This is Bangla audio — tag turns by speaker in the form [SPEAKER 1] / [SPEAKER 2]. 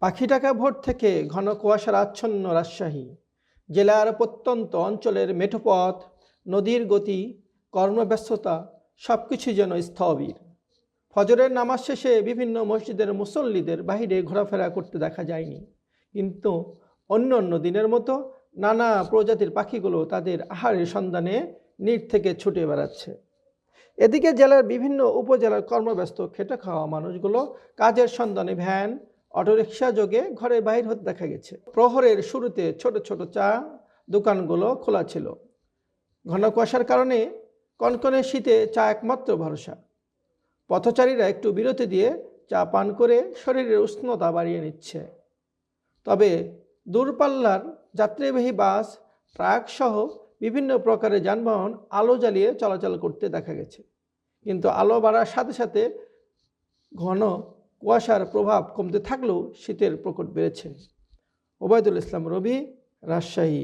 [SPEAKER 1] পাখিটাকা ভোর থেকে ঘন কুয়াশার আচ্ছন্ন রাজশাহী জেলার প্রত্যন্ত অঞ্চলের মেঠোপথ, নদীর গতি, কর্মব্যস্ততা সবকিছু যেন স্থবির। ফজরের নামাজ শেষে বিভিন্ন মসজিদের মুসল্লিদের বাহিরে ঘোরাফেরা করতে দেখা যায়নি, কিন্তু অন্য অন্য দিনের মতো নানা প্রজাতির পাখিগুলো তাদের আহারের সন্ধানে নীড় থেকে ছুটে বেড়াচ্ছে। এদিকে জেলার বিভিন্ন উপজেলার কর্মব্যস্ত খেটে খাওয়া মানুষগুলো কাজের সন্ধানে ভ্যান, অটোরিকশা যোগে ঘরে বাইর হতে দেখা গেছে। প্রহরের শুরুতে ছোট ছোট চা দোকানগুলো খোলা ছিল। ঘন কুয়াশার কারণে কনকনে শীতে চা একমাত্র ভরসা। পথচারীরা একটু বিরতি দিয়ে চা পান করে শরীরের উষ্ণতা বাড়িয়ে নিচ্ছে। তবে দূরপাল্লার যাত্রীবাহী বাস, ট্রাক সহ বিভিন্ন প্রকারের যানবাহন আলো জ্বালিয়ে চলাচল করতে দেখা গেছে, কিন্তু আলো বাড়ার সাথে সাথে ঘন কুয়াশার প্রভাব কমতে থাকলেও শীতের প্রকোপ বেড়েছে। ওবায়দুল ইসলাম রবি, রাজশাহী।